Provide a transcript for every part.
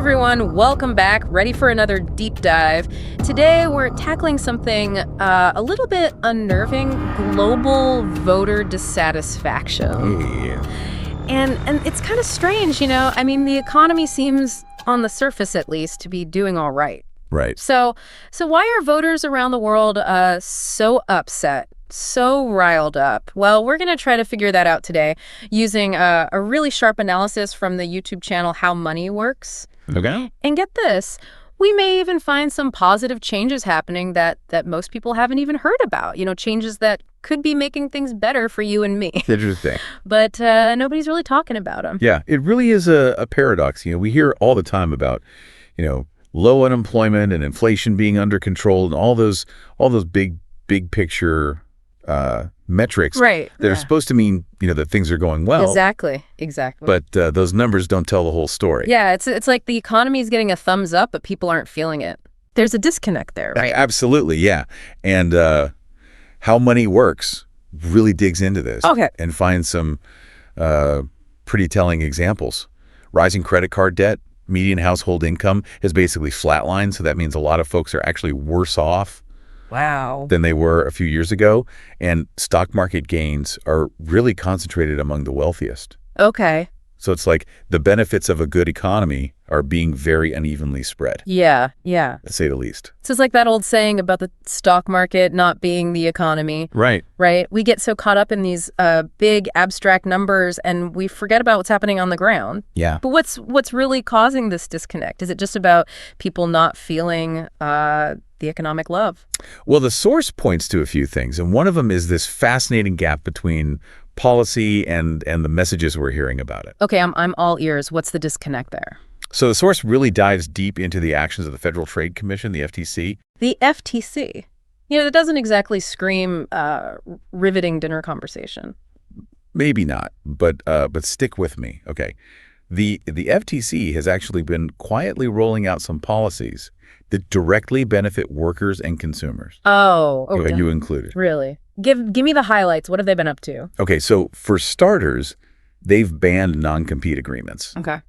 everyone. Welcome back. Ready for another deep dive. Today, we're tackling something a little bit unnerving, global voter dissatisfaction. Yeah. And it's kind of strange, you know? I mean, the economy seems, on the surface at least, to be doing all right. Right. So why are voters around the world so upset, so riled up? Well, we're going to try to figure that out today using a really sharp analysis from the YouTube channel How Money Works. Okay. And get this, we may even find some positive changes happening that most people haven't even heard about. You know, changes that could be making things better for you and me. Interesting. But nobody's really talking about them. Yeah, it really is a paradox. You know, we hear all the time about, low unemployment and inflation being under control and all those big picture metrics. Right. That are supposed to mean, that things are going well. Exactly. But those numbers don't tell the whole story. Yeah, it's like the economy is getting a thumbs up, but people aren't feeling it. There's a disconnect there, right? Absolutely, yeah. And How Money Works really digs into this. Okay. And finds some pretty telling examples. Rising credit card debt, median household income has basically flatlined, so that means a lot of folks are actually worse off than they were a few years ago. And stock market gains are really concentrated among the wealthiest. Okay. So it's like the benefits of a good economy are being very unevenly spread. Yeah. To say the least. So it's like that old saying about the stock market not being the economy. Right. Right? We get so caught up in these big abstract numbers and we forget about what's happening on the ground. Yeah. But what's really causing this disconnect? Is it just about people not feeling the economic love? Well, the source points to a few things, and one of them is this fascinating gap between policy and the messages we're hearing about it. Okay, I'm all ears. What's the disconnect there? So the source really dives deep into the actions of the Federal Trade Commission, the FTC. The FTC. That doesn't exactly scream riveting dinner conversation. Maybe not, but stick with me. Okay. The FTC has actually been quietly rolling out some policies that directly benefit workers and consumers. Oh, okay. You included. Really? Give me the highlights. What have they been up to? Okay, so for starters, they've banned non-compete agreements. Okay.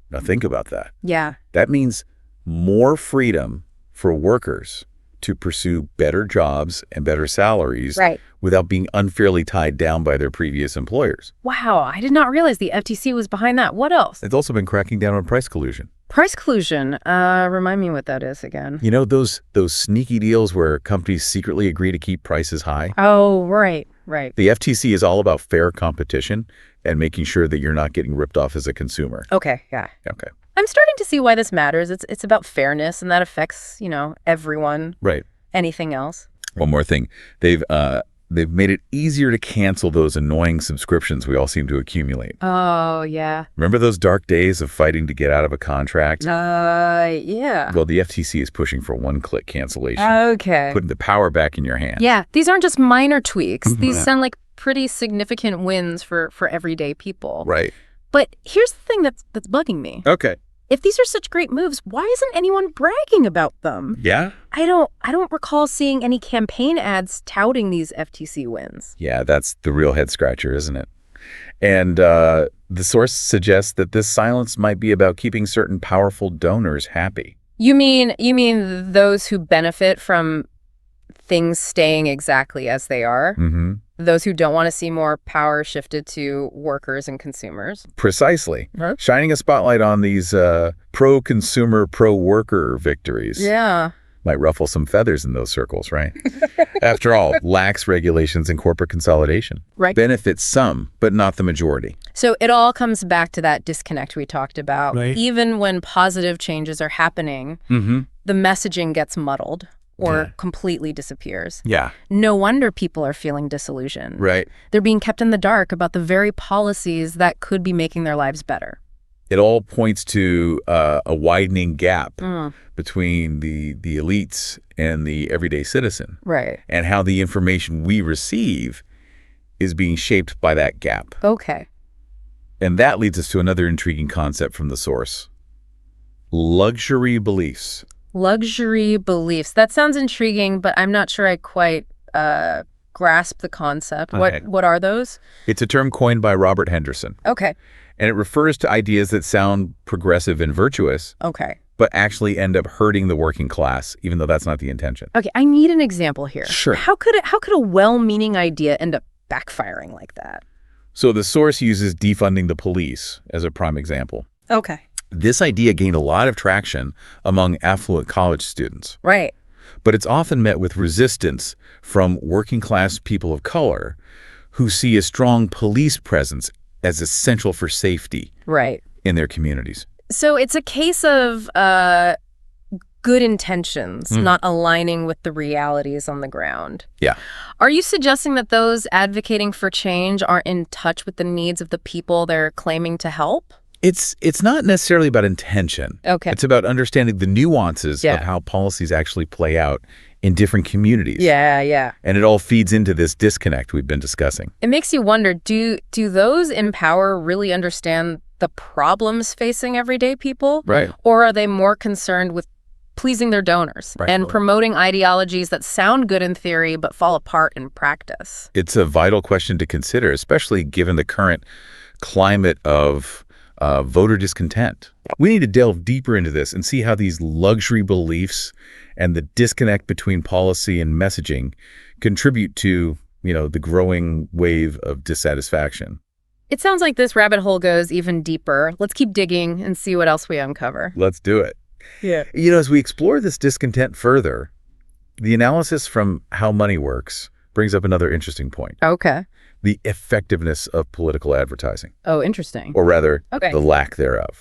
Now think about that. Yeah. That means more freedom for workers to pursue better jobs and better salaries without being unfairly tied down by their previous employers. Wow, I did not realize the FTC was behind that. What else? It's also been cracking down on price collusion. Price collusion. Remind me what that is again. You know, those sneaky deals where companies secretly agree to keep prices high? Oh, right. The FTC is all about fair competition and making sure that you're not getting ripped off as a consumer. Okay, yeah. Okay. I'm starting to see why this matters. It's about fairness, and that affects, everyone. Right. Anything else? One more thing. They've made it easier to cancel those annoying subscriptions we all seem to accumulate. Oh, yeah. Remember those dark days of fighting to get out of a contract? Yeah. Well, the FTC is pushing for one-click cancellation. Okay. Putting the power back in your hands. Yeah, these aren't just minor tweaks. These sound like pretty significant wins for everyday people. Right. But here's the thing that's bugging me. Okay. If these are such great moves, why isn't anyone bragging about them? Yeah? I don't recall seeing any campaign ads touting these FTC wins. Yeah, that's the real head-scratcher, isn't it? And the source suggests that this silence might be about keeping certain powerful donors happy. You mean those who benefit from things staying exactly as they are? Mm-hmm. Those who don't want to see more power shifted to workers and consumers? Precisely. Huh? Shining a spotlight on these pro-consumer, pro-worker victories. Yeah. Might ruffle some feathers in those circles, right? After all, lax regulations and corporate consolidation. Right. Benefits some, but not the majority. So it all comes back to that disconnect we talked about. Right. Even when positive changes are happening, the messaging gets muddled or completely disappears. Yeah. No wonder people are feeling disillusioned. Right. They're being kept in the dark about the very policies that could be making their lives better. It all points to a widening gap between the elites and the everyday citizen. Right. And how the information we receive is being shaped by that gap. Okay. And that leads us to another intriguing concept from the source. Luxury beliefs. Luxury beliefs. That sounds intriguing, but I'm not sure I quite grasp the concept. Okay. What are those? It's a term coined by Robert Henderson. Okay. And it refers to ideas that sound progressive and virtuous, Okay. but actually end up hurting the working class, even though that's not the intention. Okay, I need an example here. Sure. How could a well-meaning idea end up backfiring like that? So the source uses defunding the police as a prime example. Okay. This idea gained a lot of traction among affluent college students, Right. but it's often met with resistance from working class people of color who see a strong police presence as essential for safety Right. in their communities. So it's a case of good intentions not aligning with the realities on the ground. Yeah. Are you suggesting that those advocating for change aren't in touch with the needs of the people they're claiming to help? It's not necessarily about intention. Okay. It's about understanding the nuances Yeah. of how policies actually play out in different communities. Yeah. And it all feeds into this disconnect we've been discussing. It makes you wonder, do those in power really understand the problems facing everyday people? Right. Or are they more concerned with pleasing their donors Right. and promoting ideologies that sound good in theory but fall apart in practice? It's a vital question to consider, especially given the current climate of voter discontent. We need to delve deeper into this and see how these luxury beliefs and the disconnect between policy and messaging contribute to, the growing wave of dissatisfaction. It sounds like this rabbit hole goes even deeper. Let's keep digging and see what else we uncover. Let's do it. Yeah. As we explore this discontent further, the analysis from How Money Works brings up another interesting point: Okay. the effectiveness of political advertising, Oh, interesting. or rather, Okay. the lack thereof.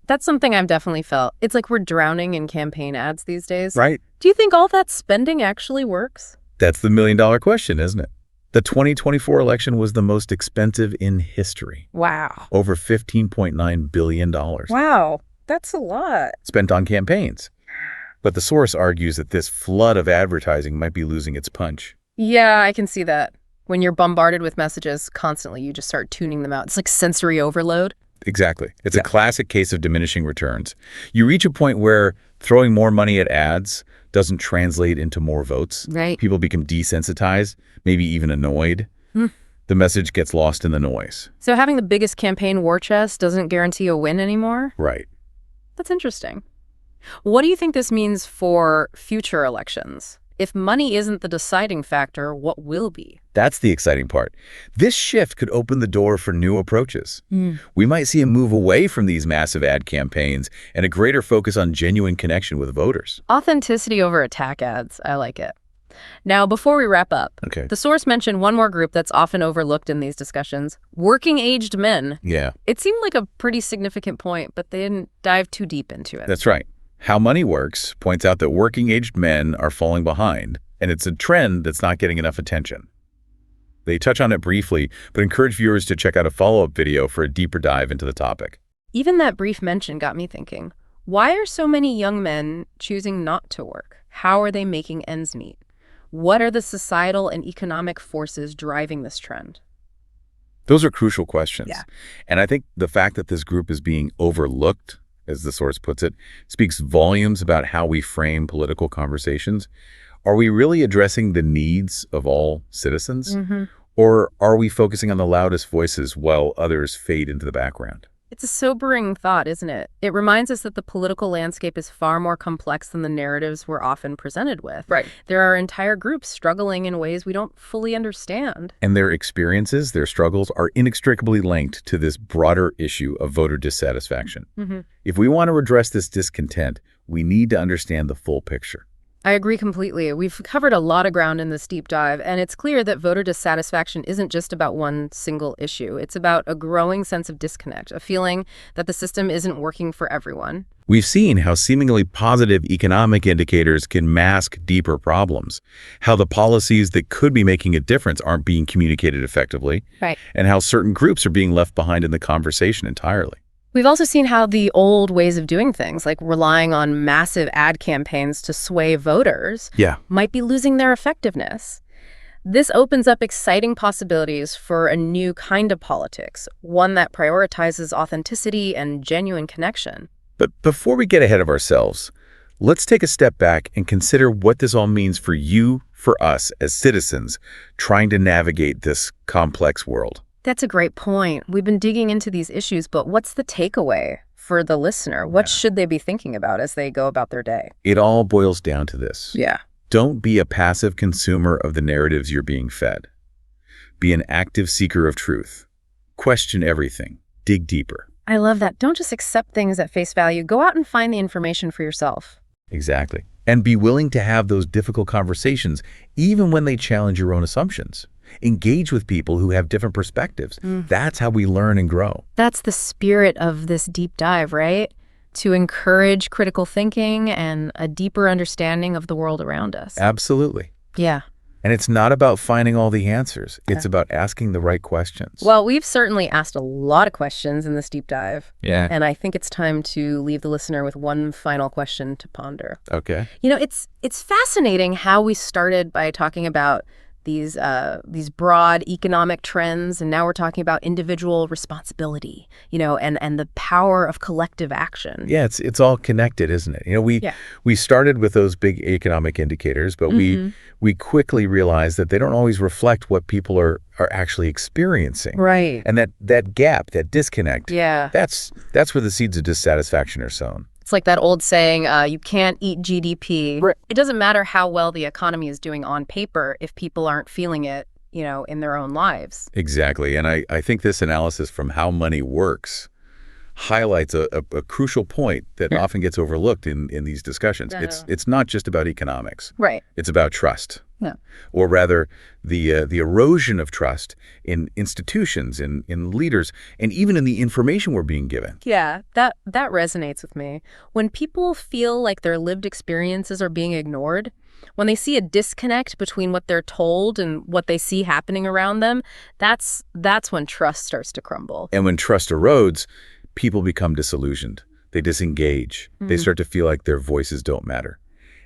That's something I've definitely felt. It's like we're drowning in campaign ads these days. Right? Do you think all that spending actually works? That's the million-dollar question, isn't it? The 2024 election was the most expensive in history. Wow. Over $15.9 billion Wow. That's a lot. spent on campaigns. But the source argues that this flood of advertising might be losing its punch. Yeah, I can see that. When you're bombarded with messages constantly, you just start tuning them out. It's like sensory overload. Exactly. It's a classic case of diminishing returns. You reach a point where throwing more money at ads doesn't translate into more votes. Right. People become desensitized, maybe even annoyed. The message gets lost in the noise. So having the biggest campaign war chest doesn't guarantee a win anymore? Right. That's interesting. What do you think this means for future elections? If money isn't the deciding factor, what will be? That's the exciting part. This shift could open the door for new approaches. We might see a move away from these massive ad campaigns and a greater focus on genuine connection with voters. Authenticity over attack ads. I like it. Now, before we wrap up, Okay. the source mentioned one more group that's often overlooked in these discussions: working-aged men. Yeah, It seemed like a pretty significant point, but they didn't dive too deep into it. that's right. How Money Works points out that working-aged men are falling behind, and it's a trend that's not getting enough attention. They touch on it briefly, but encourage viewers to check out a follow-up video for a deeper dive into the topic. Even that brief mention got me thinking, why are so many young men choosing not to work? How are they making ends meet? What are the societal and economic forces driving this trend? Those are crucial questions. Yeah. And I think the fact that this group is being overlooked, as the source puts it, speaks volumes about how we frame political conversations. Are we really addressing the needs of all citizens? Or are we focusing on the loudest voices while others fade into the background? It's a sobering thought, isn't it? It reminds us that the political landscape is far more complex than the narratives we're often presented with. Right. There are entire groups struggling in ways we don't fully understand. And their experiences, their struggles, are inextricably linked to this broader issue of voter dissatisfaction. If we want to address this discontent, we need to understand the full picture. I agree completely. We've covered a lot of ground in this deep dive, and it's clear that voter dissatisfaction isn't just about one single issue. It's about a growing sense of disconnect, a feeling that the system isn't working for everyone. We've seen how seemingly positive economic indicators can mask deeper problems, how the policies that could be making a difference aren't being communicated effectively, Right. and how certain groups are being left behind in the conversation entirely. We've also seen how the old ways of doing things, like relying on massive ad campaigns to sway voters, Yeah. might be losing their effectiveness. This opens up exciting possibilities for a new kind of politics, one that prioritizes authenticity and genuine connection. But before we get ahead of ourselves, let's take a step back and consider what this all means for you, for us as citizens trying to navigate this complex world. That's a great point. We've been digging into these issues, but what's the takeaway for the listener? What should they be thinking about as they go about their day? It all boils down to this. Yeah. Don't be a passive consumer of the narratives you're being fed. Be an active seeker of truth. Question everything. Dig deeper. I love that. Don't just accept things at face value. Go out and find the information for yourself. Exactly. And be willing to have those difficult conversations, even when they challenge your own assumptions. Engage with people who have different perspectives. That's how we learn and grow. That's the spirit of this deep dive, right? To encourage critical thinking and a deeper understanding of the world around us. Absolutely. Yeah. And it's not about finding all the answers. It's about asking the right questions. Well, we've certainly asked a lot of questions in this deep dive. Yeah. And I think it's time to leave the listener with one final question to ponder. Okay. You know, it's fascinating how we started by talking about these broad economic trends, and now we're talking about individual responsibility, and the power of collective action. Yeah, it's all connected, isn't it? We started with those big economic indicators, but we quickly realized that they don't always reflect what people are actually experiencing. Right. And that gap, that disconnect, Yeah. that's where the seeds of dissatisfaction are sown. It's like that old saying, you can't eat GDP. Right. It doesn't matter how well the economy is doing on paper if people aren't feeling it, in their own lives. Exactly. And I think this analysis from how money works highlights a crucial point that often gets overlooked in these discussions. No. It's not just about economics. Right. It's about trust. No. Or rather, the erosion of trust in institutions, in leaders, and even in the information we're being given. Yeah, that resonates with me. When people feel like their lived experiences are being ignored, when they see a disconnect between what they're told and what they see happening around them, that's when trust starts to crumble. And when trust erodes, people become disillusioned. They disengage. They start to feel like their voices don't matter.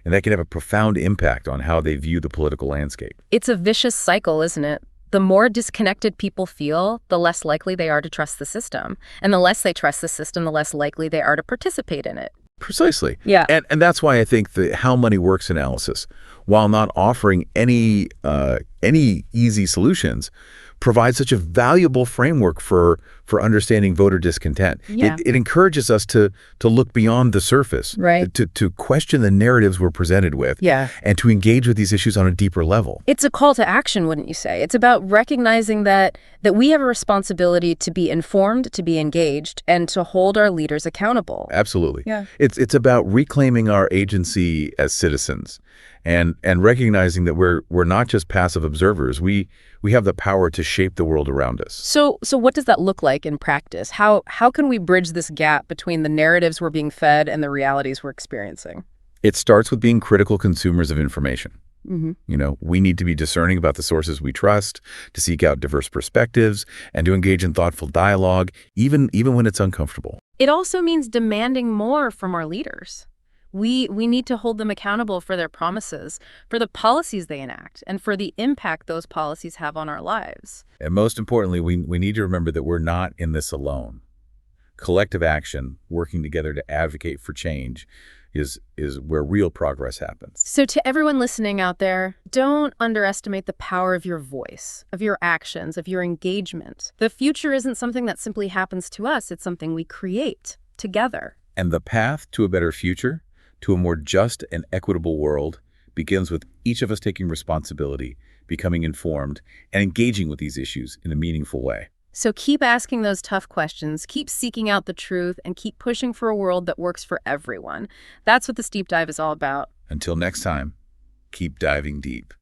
And that can have a profound impact on how they view the political landscape. It's a vicious cycle, isn't it? The more disconnected people feel, the less likely they are to trust the system. And the less they trust the system, the less likely they are to participate in it. Precisely. Yeah. And that's why I think the how money works analysis, while not offering any easy solutions, provides such a valuable framework for understanding voter discontent. Yeah. It encourages us to look beyond the surface, Right. to question the narratives we're presented with, Yeah. and to engage with these issues on a deeper level. It's a call to action, wouldn't you say? It's about recognizing that we have a responsibility to be informed, to be engaged, and to hold our leaders accountable. Absolutely. Yeah. It's about reclaiming our agency as citizens and recognizing that we're not just passive observers. We have the power to shape the world around us. So what does that look like in practice? How can we bridge this gap between the narratives we're being fed and the realities we're experiencing? It starts with being critical consumers of information. Mm-hmm. We need to be discerning about the sources we trust, to seek out diverse perspectives, and to engage in thoughtful dialogue, even when it's uncomfortable. It also means demanding more from our leaders. We need to hold them accountable for their promises, for the policies they enact, and for the impact those policies have on our lives. And most importantly, we need to remember that we're not in this alone. Collective action, working together to advocate for change, is where real progress happens. So to everyone listening out there, don't underestimate the power of your voice, of your actions, of your engagement. The future isn't something that simply happens to us. It's something we create together. And the path to a better future, to a more just and equitable world, begins with each of us taking responsibility, becoming informed, and engaging with these issues in a meaningful way. So keep asking those tough questions, keep seeking out the truth, and keep pushing for a world that works for everyone. That's what this deep dive is all about. Until next time, keep diving deep.